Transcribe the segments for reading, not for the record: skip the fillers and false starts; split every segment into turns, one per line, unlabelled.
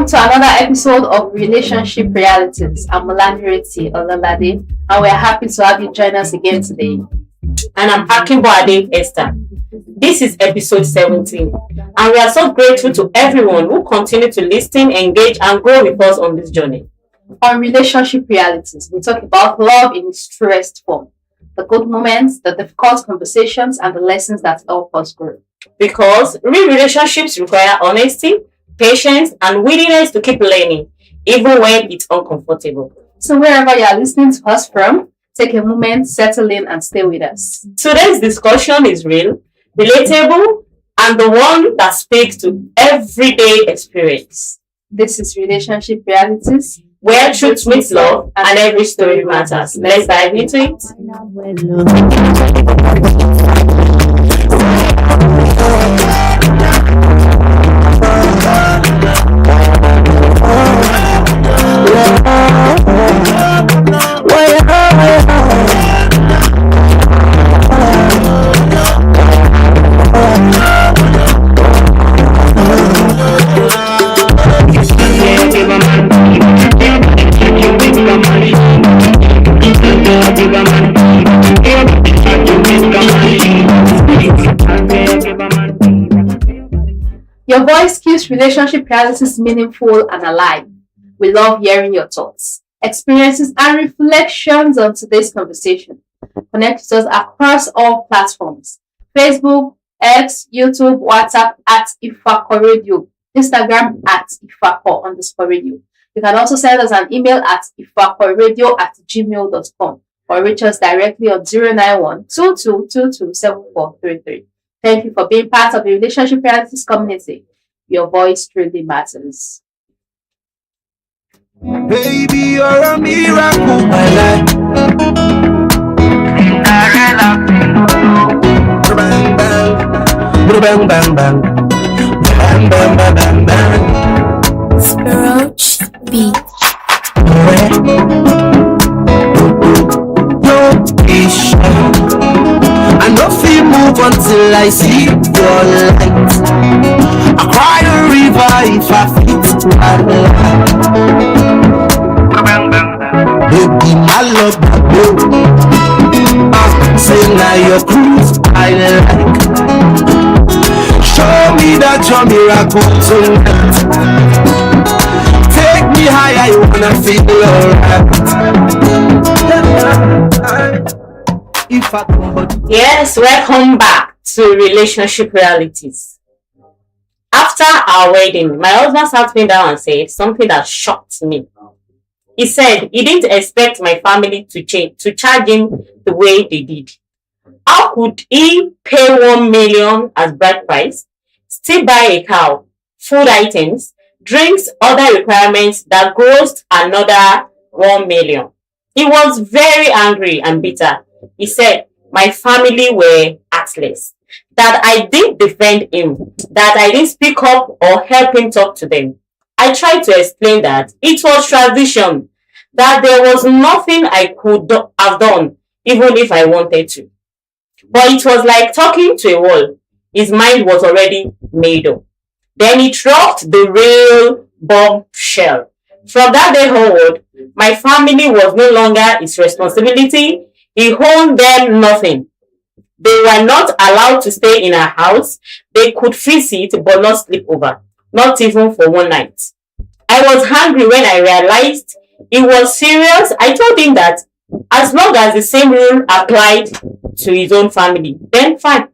To another episode of Relationship Realities. I'm Molanireti Olalade, and we're happy to have you join us again today.
And I'm Akinboade Esther. This is episode 17, and we are so grateful to everyone who continue to listen, engage, and grow with us on this journey.
On Relationship Realities, we talk about love in its truest form, the good moments, the difficult conversations, and the lessons that help us grow.
Because real relationships require honesty, patience, and willingness to keep learning, even when it's uncomfortable.
So wherever you are listening to us from, take a moment, settle in, and stay with us.
Today's discussion is real, relatable, and the one that speaks to everyday experience.
This is Relationship Realities,
where truth meets love and every story matters. Let's dive into it.
Your voice keeps Relationship Realities meaningful and alive. We love hearing your thoughts, experiences, and reflections on today's conversation. Connect with us across all platforms: Facebook, X, YouTube, WhatsApp at Ifako Radio, Instagram at Ifako_radio. You can also send us an email at ifakoradio@gmail.com or reach us directly on 091-2222-7433. Thank you for being part of the Relationship Realities community. Your voice truly matters.
Baby, you're a miracle, my life. Bang, bang, bang, bang, bang, bang, bang, bang, bang, bang.
Roach beat.
No patient. I no feel move until I see your light. I cry a river if I fit my life. Baby, my love that go. Say now your cruise I like. Show me that your miracle tonight. Take me higher, I wanna feel alright.
Yes, welcome back to Relationship Realities. After our wedding, my husband sat me down and said something that shocked me. He said he didn't expect my family to charge him the way they did. How could he pay 1 million as bride price, still buy a cow, food items, drinks, other requirements that grossed another 1 million? He was very angry and bitter. He said my family were heartless, that I didn't defend him, that I didn't speak up or help him talk to them. I tried to explain that it was tradition, that there was nothing I could have done, even if I wanted to. But it was like talking to a wall. His mind was already made up. Then he dropped the real bombshell. From that day onward, my family was no longer his responsibility. He owned them nothing. They were not allowed to stay in our house. They could visit but not sleep over, not even for one night. I was angry when I realized it was serious. I told him that as long as the same rule applied to his own family, then fine.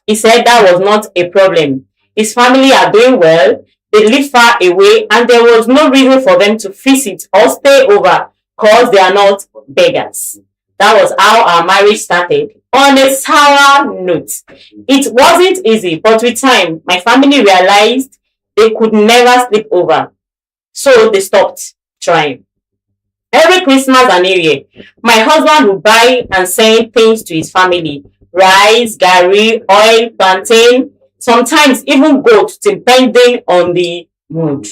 He said that was not a problem. His family are doing well, they live far away, and there was no reason for them to visit or stay over because they are not beggars. That was how our marriage started, on a sour note. It wasn't easy, but with time, my family realized they could never sleep over. So they stopped trying. Every Christmas and New Year, my husband would buy and send things to his family. Rice, gari, oil, plantain, sometimes even goat, depending on the mood.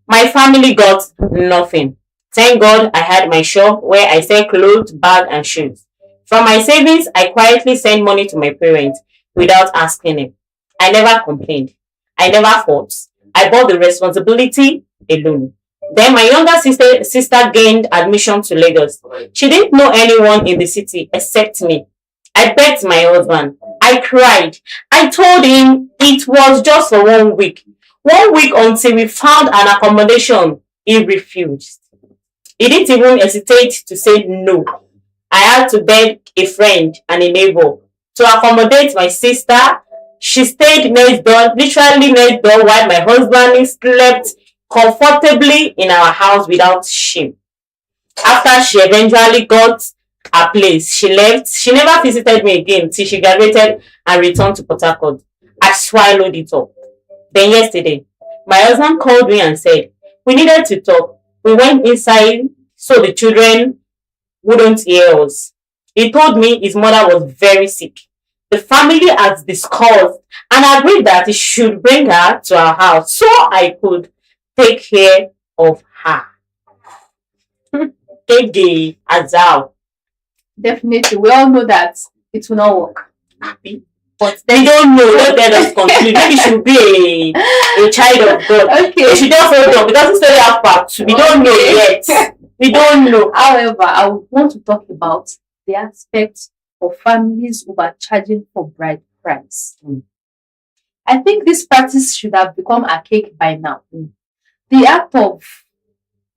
My family got nothing. Thank God I had my shop where I sell clothes, bag, and shoes. From my savings, I quietly sent money to my parents without asking them. I never complained. I never fought. I bore the responsibility alone. Then my younger sister gained admission to Lagos. She didn't know anyone in the city except me. I begged my husband. I cried. I told him it was just for 1 week. 1 week until we found an accommodation. He refused. He didn't even hesitate to say no. I had to beg a friend and a neighbor to accommodate my sister. She stayed next door, literally next door, while my husband slept comfortably in our house without shame. After she eventually got a place, she left. She never visited me again till she graduated and returned to Port Harcourt. I swallowed it up. Then yesterday, my husband called me and said, we needed to talk. We went inside so the children wouldn't hear us. He told me his mother was very sick. The family has discussed and agreed that he should bring her to our house so I could take care of her. Take the azal.
Definitely, we all know that it will not work.
But they don't know. Don't let us conclude. Maybe she should be a child of God.
Okay.
They should just hold on because it's very have part two. We don't know yet. We don't know.
However, I would want to talk about the aspect of families overcharging for bride price. I think this practice should have become archaic by now. The act of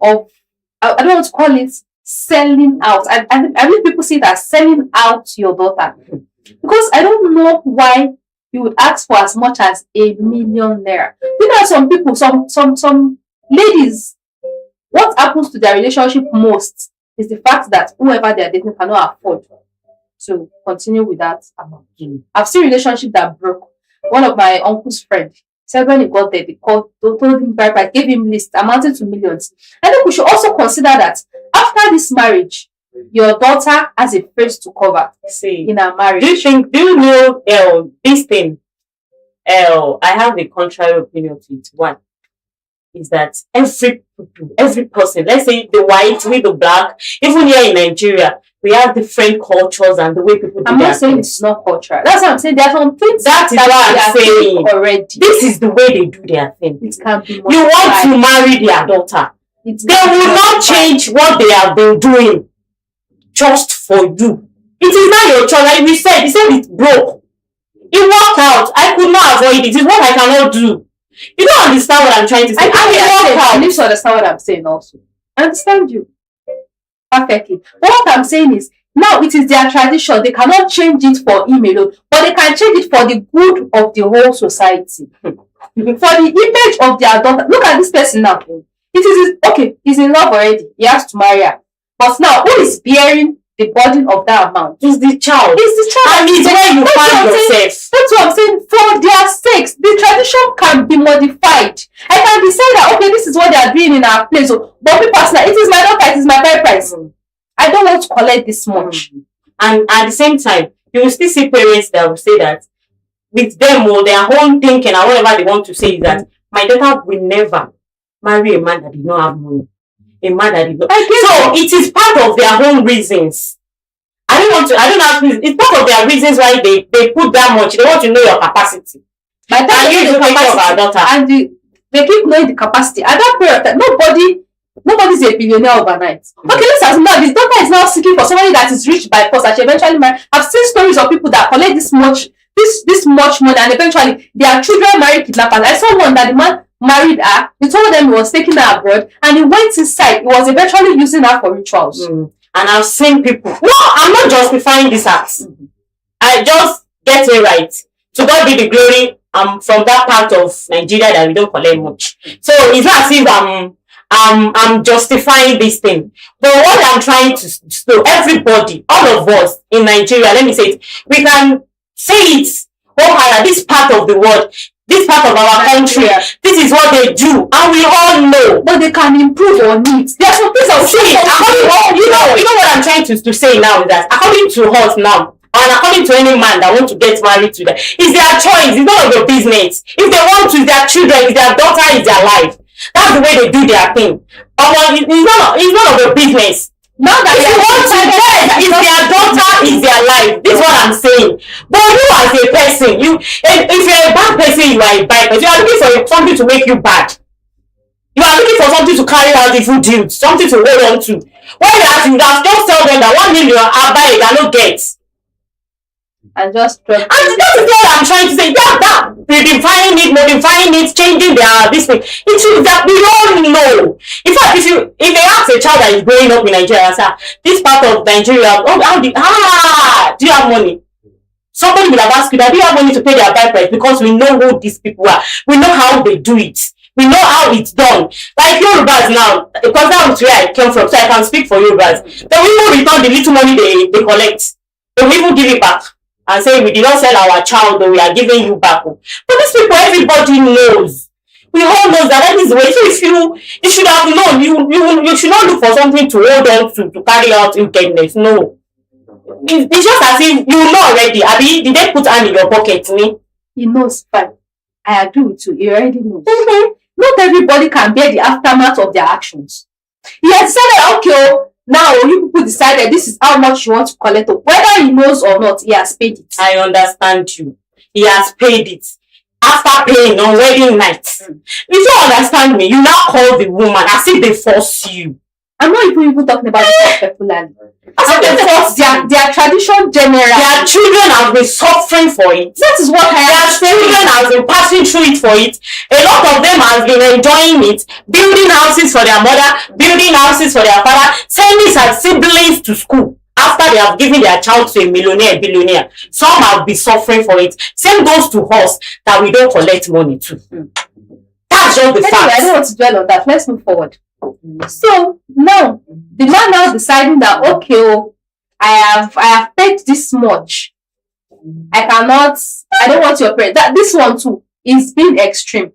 I don't want to call it selling out. I mean, people see it as selling out your daughter. Because I don't know why you would ask for as much as ₦1,000,000. You know, some people, some ladies, what happens to their relationship most is the fact that whoever they are dating cannot afford to continue with that amount. I've seen relationships that broke. One of my uncle's friends said when he got there, they told him bye, gave him list amounting to millions. I think we should also consider that after this marriage, your daughter has a face to cover in her marriage.
Do you know this thing? I have a contrary opinion to it. One is that every person, let's say the white with the black, even here in Nigeria, we have different cultures and the way people do
I'm not saying
things.
it's not cultural. That's what I'm saying. There are some things
That is what I'm saying
already.
This is the way they do their thing.
It can be
You want to marry their daughter. They will not change what they have been doing just for you. It is not your choice. Like we said, he said it broke. It worked out. I could not avoid it. It's what I cannot do. You don't understand what I'm trying to say.
I need to understand what I'm saying also. I understand you perfectly. But what I'm saying is, now it is their tradition. They cannot change it for him alone, but they can change it for the good of the whole society. For the image of their daughter. Look at this person now. It is okay, he's in love already. He has to marry her. But now, who is bearing the burden of that amount?
It's the child.
It's the child.
And it's where you find yourself.
That's what I'm saying. For their sakes, the tradition can be modified. I can be saying that, okay, this is what they are doing in our place. So, but me personally, it is my daughter, it is my bride price. I don't want to collect this much.
And at the same time, you will still see parents that will say that with them or their own thinking and whatever they want to say is that my daughter will never marry a man that did not have money. A man that did not.
I get
So it is part of their own reasons. I don't know. It's part of their reasons why they put that much. They want to know your capacity.
By the time
And you
the
to take care of our
capacity,
daughter.
and they keep knowing the capacity. At that period of time, nobody's a billionaire overnight. Okay, let's assume now this daughter is now seeking for somebody that is rich by force that she eventually marry. I've seen stories of people that collect this much money and eventually their children marry kidnappers. I saw one that the man married her, he told them he was taking her abroad, and he went inside, he was eventually using her for rituals.
And I've seen people. No, I'm not justifying this act. I just get it right. To God be the glory. I'm from that part of Nigeria that we don't collect much. So it's not as if I'm justifying this thing. But what I'm trying to so everybody, all of us in Nigeria, let me say it, we can say it wholeheartedly. This part of the world, this part of our country, this is what they do, and we all know.
But they can improve on it. There are some things I'll say.
You know what I'm trying to say now is that according to us now, and according to any man that want to get married to them, it's their choice. It's none of your business. If they want to, it's their children, it's their daughter, it's their life. That's the way they do their thing. It's none of your business. Now that if you want to get, it's their daughter, it's their life. This is what I'm saying. But you as a person, if you're a bad person, you are a bad person. You are looking for something to make you bad. You are looking for something to carry out evil deeds, something to hold on to. Whereas you have just tell them that 1 million I buy it, I don't get.
And just
and that is what I'm trying to say. That modifying it, changing this thing. It is that we all know. In fact, if they ask a child that is growing up in Nigeria, say, this part of Nigeria, do you have money? Somebody will have asked you that, do you have money to pay their bride price? Because we know who these people are. We know how they do it. We know how it's done. Like Yorubas now, because that's where I came from, so I can speak for Yorubas. They will even return the little money they collect. They will even give it back. And say we did not sell our child, but we are giving you back. But these people, everybody knows. We all know that is the way. So you should have known. You should not look for something to hold on to carry out wickedness. No, it's just as if you know already. Abi, did they put hand in your pocket? Me,
he knows fine. I agree with you. He already knows. Not everybody can bear the aftermath of their actions. He has said, okay. Now, you people decided this is how much you want to collect. Whether he knows or not, he has paid it.
I understand you. He has paid it. After paying on wedding night. If you understand me, you now call the woman as if they force you.
I'm not even talking about this particularly. As if they force their tradition generally.
Their children have been suffering for it.
That is what
their children have been passing through it for it. A lot of them have been enjoying it, building houses for their mother, building houses for their father, sending their siblings to school after they have given their child to a millionaire, billionaire. Some have been suffering for it. Same goes to us that we don't collect money to. That's just the fact.
I don't want to dwell on that. Let's move forward. So now the man now deciding that okay, I have paid this much. I don't want your parents. That this one too is being extreme.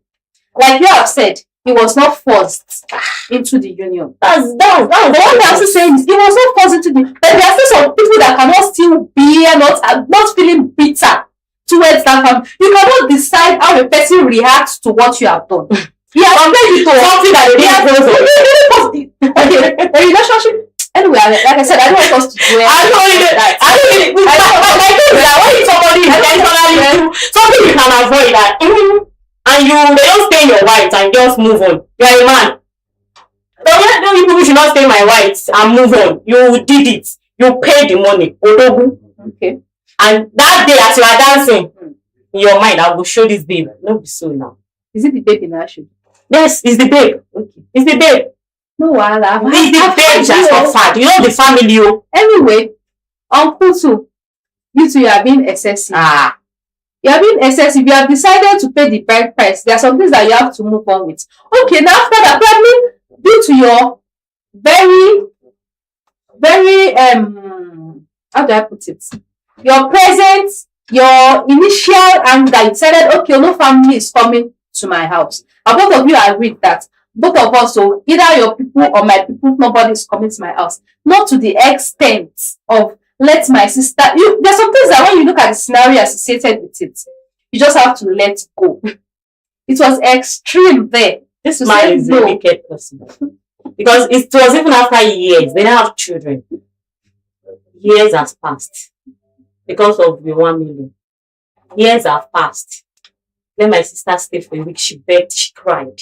Like you have said, he was not forced into the union. That's what I'm also saying is he was not forced into the. But there are still some people that cannot still be not feeling bitter towards that family. You cannot decide how a person reacts to what you have done. He has made it something that they didn't okay, a relationship. Anyway, like I said, I don't want us to do it. I know when somebody intentionally do something you can avoid that,
and you don't stay in your white and just move on. You are a man. No, people should not stay in my white and move on. You did it. You paid the money.
Okay. And
that day as you are dancing, in your mind, I will show this babe. No, be so now.
Is it the babe in our show?
Yes, it's the babe. Okay. It's the babe.
No,
it's the babe just suffered. You know the family.
Anyway, Uncle too. You are being excessive. You are being excessive. You have decided to pay the bride price. There are some things that you have to move on with. Okay, now after that, probably due to your very, very how do I put it? Your presence, your initial anger, you decided, okay, no family is coming to my house. And both of you agreed that both of us, so either your people or my people, nobody is coming to my house. Not to the extent of let my sister. There's some things that when you look at the scenario associated with it, you just have to let go. It was extreme there.
This
To
man
say
is a
no.
wicked person. Because it was even after years. They didn't have children. Years has passed. Because of the 1 million. Years have passed. Then my sister stayed for a week. She begged, she cried.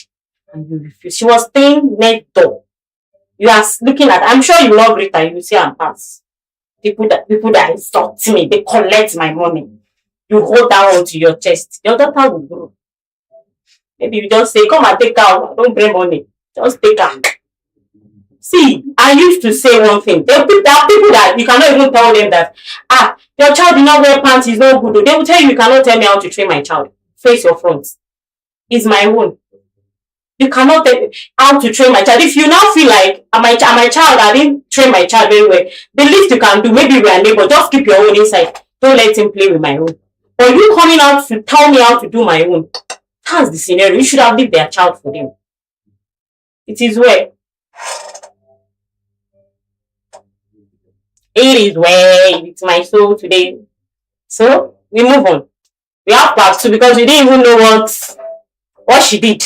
And you refused. She was staying next door. You are looking at, I'm sure you will not greet her, you will see and pass. People that insult me, they collect my money. You hold that on to your chest. Your daughter will grow. Maybe you just say, come and take her. Don't bring money. Just take her. See, I used to say one thing. There are people that you cannot even tell them that, your child did not wear pants, is not good. They will tell you, you cannot tell me how to train my child. Face your front. It's my own. You cannot tell me how to train my child. If you now feel like, my child, I didn't train my child very well, the least you can do, maybe we are neighbor, just keep your own inside. Don't let him play with my own. But you coming out to tell me how to do my own, that's the scenario. You should have leave their child for them. It is well. It is well. It's my soul today. So we move on. We have part 2 because we didn't even know what she did.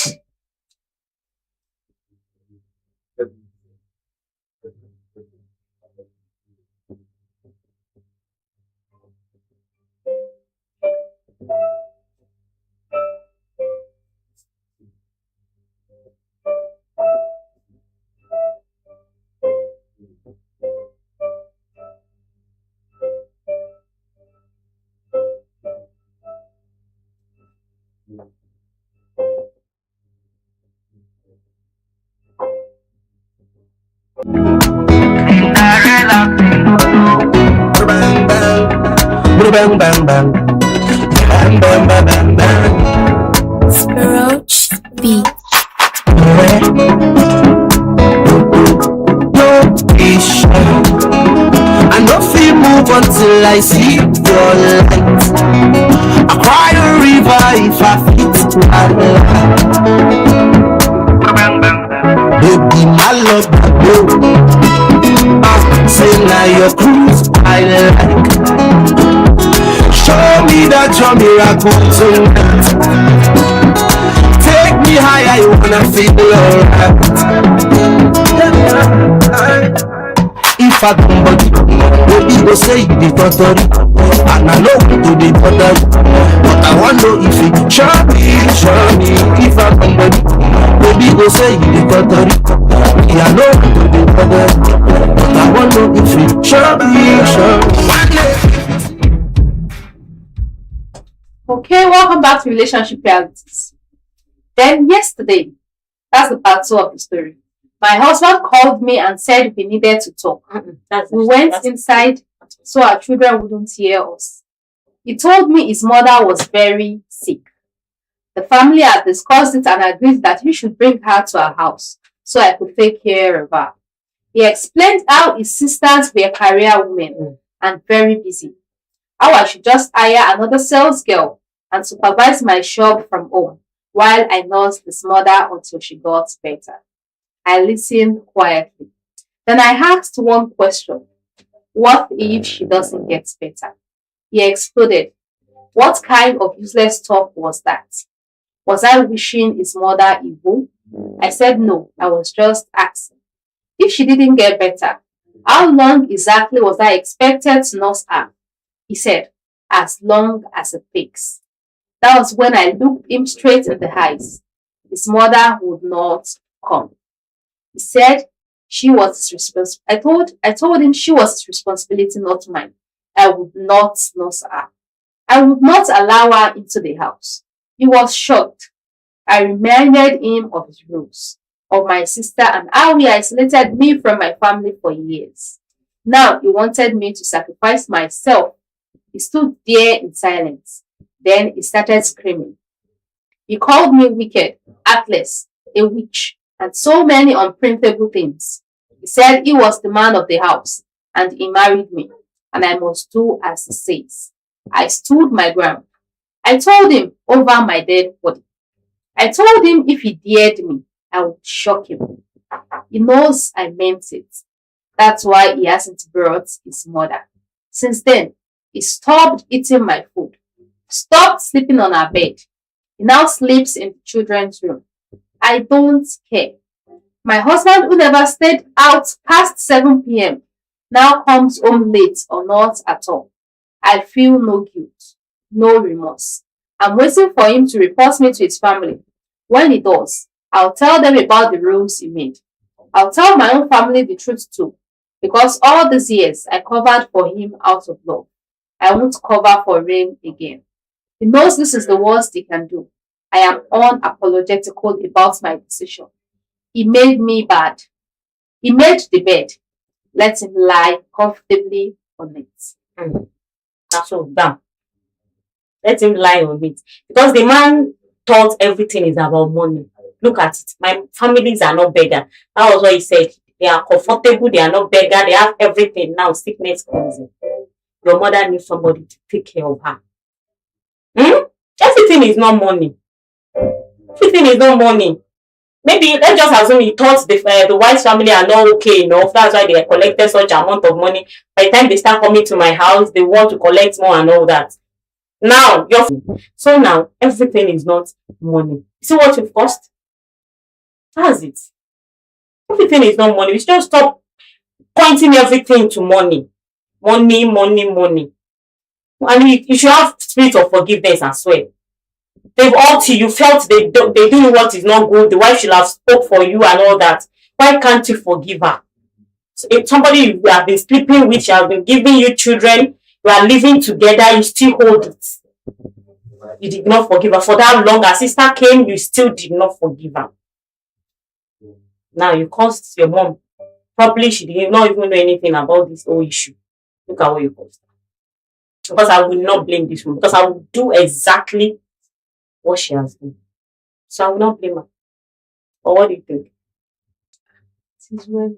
Bang bang, bang bang bang, bang bang bang bang bang.
Roach beat.
No be shy. I no fit move until I see your light. I cry a river if I fit baby, my love, say now your cruise I like. Show me that your miracle tonight. Take me higher, I wanna feel alright. If I come body, baby go say you be totally, and I know to be totally. But I wanna know if you show me. If I come body, baby go say you be totally, I know to be totally. But I wanna know if you show me.
Okay, welcome back to Relationship Realities. Then yesterday, that's the part 2 of the story. My husband called me and said we needed to talk. We went inside so our children wouldn't hear us. He told me his mother was very sick. The family had discussed it and agreed that we should bring her to our house so I could take care of her. He explained how his sisters were career women and very busy. How I should just hire another sales girl and supervise my shop from home while I nursed his mother until she got better. I listened quietly. Then I asked one question. What if she doesn't get better? He exploded. What kind of useless talk was that? Was I wishing his mother evil? I said no, I was just asking. If she didn't get better, how long exactly was I expected to nurse her? He said, as long as it takes. That was when I looked him straight in the eyes. His mother would not come. He said she was his responsibility. I told him she was his responsibility, not mine. I would not nurse her. I would not allow her into the house. He was shocked. I reminded him of his rules, of my sister, and how he isolated me from my family for years. Now he wanted me to sacrifice myself. He stood there in silence. Then he started screaming. He called me wicked, heartless, a witch, and so many unprintable things. He said he was the man of the house, and he married me, and I must do as he says. I stood my ground. I told him over my dead body. I told him if he dared me, I would shock him. He knows I meant it. That's why he hasn't brought his mother. Since then, he stopped eating my food, stopped sleeping on our bed. He now sleeps in the children's room. I don't care. My husband, who never stayed out past 7 p.m., now comes home late or not at all. I feel no guilt, no remorse. I'm waiting for him to report me to his family. When he does, I'll tell them about the rules he made. I'll tell my own family the truth too, because all these years I covered for him out of love. I won't cover for him again. He knows this is the worst he can do. I am unapologetical about my decision. He made me bad. He made the bed. Let him lie comfortably on it.
Hmm. That's so damn. Let him lie on it. Because the man thought everything is about money. Look at it. My families are not beggar. That was what he said. They are comfortable, they are not beggar, they have everything. Now sickness comes in. Your mother needs somebody to take care of her. Hmm? Everything is not money. Everything is not money. Maybe let's just assume he thought the wife's family are not okay enough. That's why they collected such amount of money. By the time they start coming to my house, they want to collect more and all that. Now, so now everything is not money. See what you've cost? That's it. Everything is not money. We should just stop pointing everything to money. Money, money, money. And you should have spirit of forgiveness as well. They've hurt you. You felt they do what is not good. The wife should have spoke for you and all that. Why can't you forgive her? So if somebody you have been sleeping with, you have been giving you children, you are living together, you still hold it. You did not forgive her. For that long, her sister came, you still did not forgive her. Now you caused your mom. Probably she did not even know anything about this whole issue. Look at what you caused. Because I will not blame this woman. Because I will do exactly what she has done. So I will not blame her. Or what do you think?
It is well.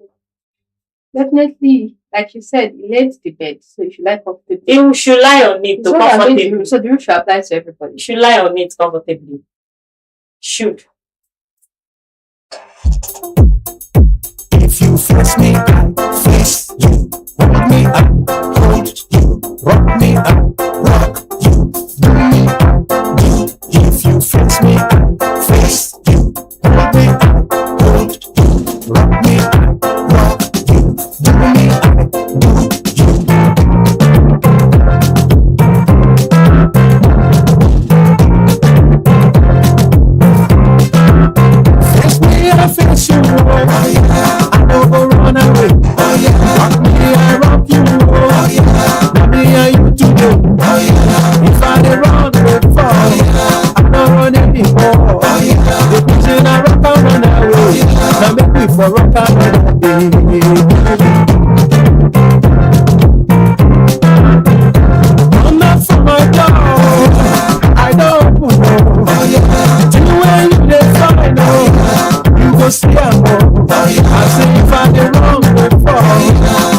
Definitely, like you said, he laid the bed, so you should lie comfortably.
You should lie on it
It's not about the
comfortably.
rule, so the rule should apply to everybody.
You should lie on it comfortably. Should.
If you face me, I face you. Hold me up, hold you. Rock me up, rock you. Do me up, do. If you face me, I face you. Hold me up, hold you. Rock me up, rock you. Do me up, do you. Face me, I face you. Oh yeah. I don't go run away. Oh yeah. Rock me, I rock you. Oh yeah. Now me and you today. Oh yeah. If I dey run, they fall. Oh yeah. I don't run anymore. Oh yeah. The reason I rock and run away. Oh yeah. Now make me for rock and run away. Come out from my door. I don't open no. Oh yeah. Till when you dey find oh. You go see I'm more. I say if I dey wrong before,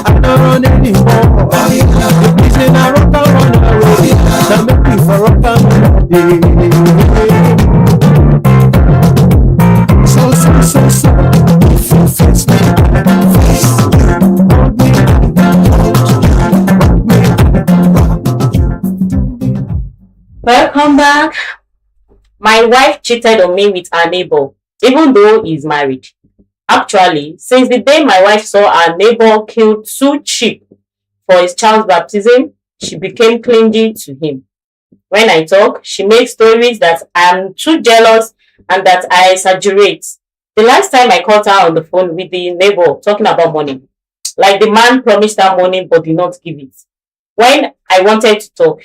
I don't run anymore. The reason I rock and run away, now make me for rock and run away. So, if you face me, I face you. Hold me, rock me, rock you.
Welcome back. My wife cheated on me with her neighbor, even though he's married. Actually, since the day my wife saw our neighbor kill 2 sheep for his child's baptism, she became clingy to him. When I talk, she makes stories that I am too jealous and that I exaggerate. The last time I caught her on the phone with the neighbor talking about money, like the man promised her money but did not give it. When I wanted to talk,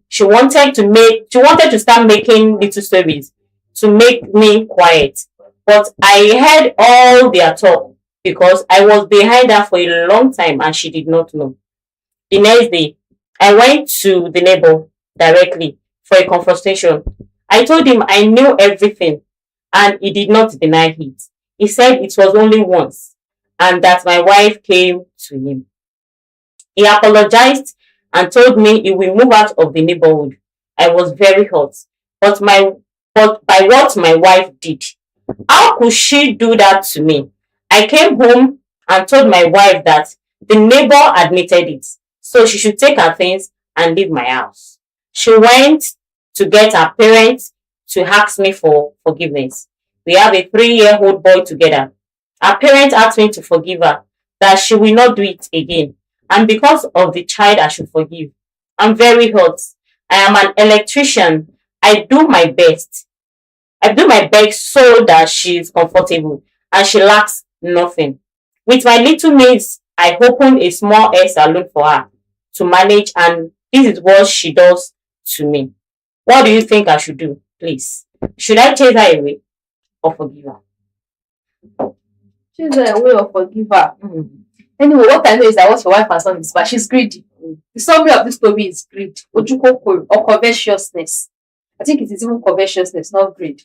she wanted to start making little stories to make me quiet. But I heard all their talk because I was behind her for a long time and she did not know. The next day, I went to the neighbor directly for a confrontation. I told him I knew everything and he did not deny it. He said it was only once and that my wife came to him. He apologized and told me he will move out of the neighborhood. I was very hurt, but by what my wife did. How could she do that to me? I came home and told my wife that the neighbor admitted it, so she should take her things and leave my house. She went to get her parents to ask me for forgiveness. We have a 3-year-old boy together. Her parents asked me to forgive her, that she will not do it again. And because of the child, I should forgive. I'm very hurt. I am an electrician. I do my best. I do my best so that she is comfortable and she lacks nothing. With my little means, I opened a small hair salon for her to manage, and this is what she does to me. What do you think I should do, please? Should I chase her away or forgive her?
She's a way of forgive her. Anyway, what I know is that what your wife has done is bad. She's greedy. The summary of this story is greed, ojukokoro, or covetousness. I think it is even covetousness, not greed,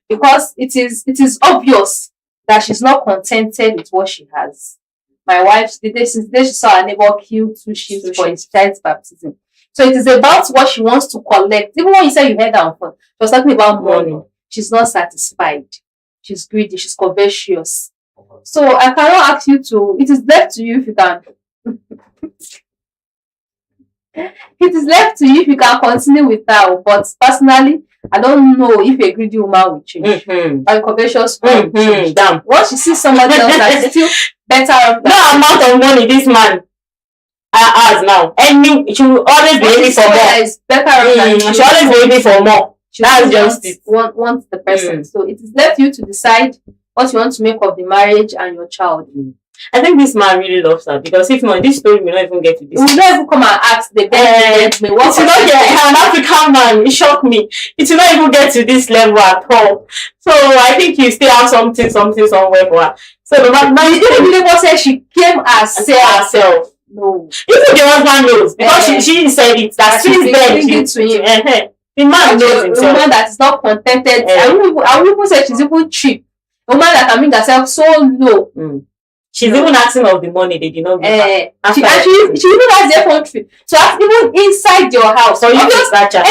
because it is obvious that she's not contented with what she has. My wife, the day she saw her neighbor kill 2 sheep for his child's baptism. So it is about what she wants to collect. Even when you said you heard that on phone, she was talking about money. She's not satisfied. She's greedy. She's covetous. So I cannot ask you to. It is left to you if you can. It is left to you if you can continue with her. But personally, I don't know if a greedy woman will change. Or a covetous woman will change.
Damn.
Once you see somebody else that is still better off,
No amount of money this man has now. She will always be aiming for more.
is better off than
She always be aiming for more. That's just it.
Want the person. So it is left you to decide what you want to make of the marriage and your child.
I think this man really loves her, because if not, this story will not even get to this.
We will not even come and ask the best me. What
It will not get an African man. It shocked me. It will not even get to this level at all. So I think you still have something somewhere for her. So the man,
you didn't really want to say she came herself. No.
Even the husband knows, because she said it. That
She's
since then,
been to him.
the man knows
A
himself.
woman that is not contented. I will even say she's even cheap. A woman that can make herself so low.
She's even asking of the money they did not give her.
She even has their country. So even inside your house.
So you just that child.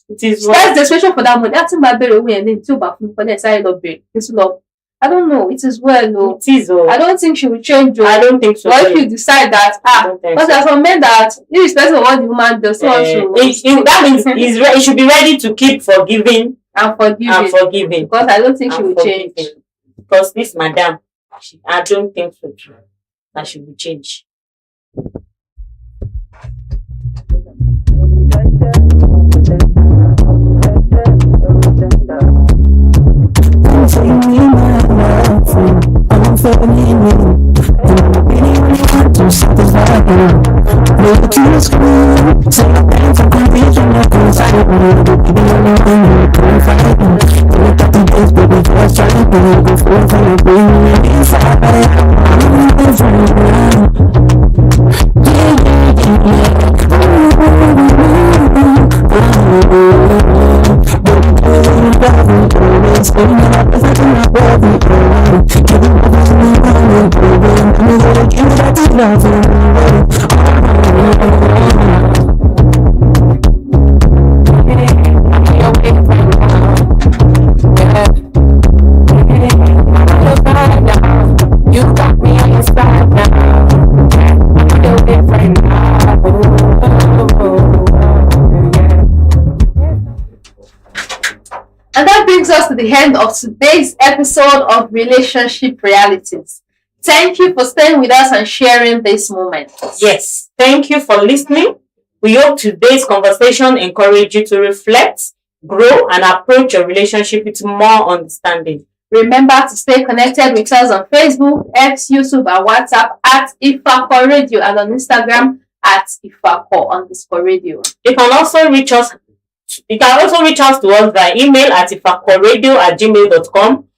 It is
That's the situation for that money. That's my baby way and then two back from the side of it. It's love. I don't know. It is well, no.
It is.
I don't think she will change.
I don't think so.
But if you decide that, because there are some men that, irrespective of what the woman does, that
means he should be ready to keep forgiving
and forgiving. Because I don't think she will change.
Because this madam, I don't think so too. That she will change.
And that brings us to the end of today's episode of Relationship Realities. Thank you for staying with us and sharing this moment.
Yes, thank you for listening. We hope today's conversation encouraged you to reflect, grow, and approach your relationship with more understanding.
Remember to stay connected with us on Facebook, X, YouTube, and WhatsApp at Ifako Radio, and on Instagram at Ifako_radio.
You can also reach us to us via email at ifakoradio@gmail.com,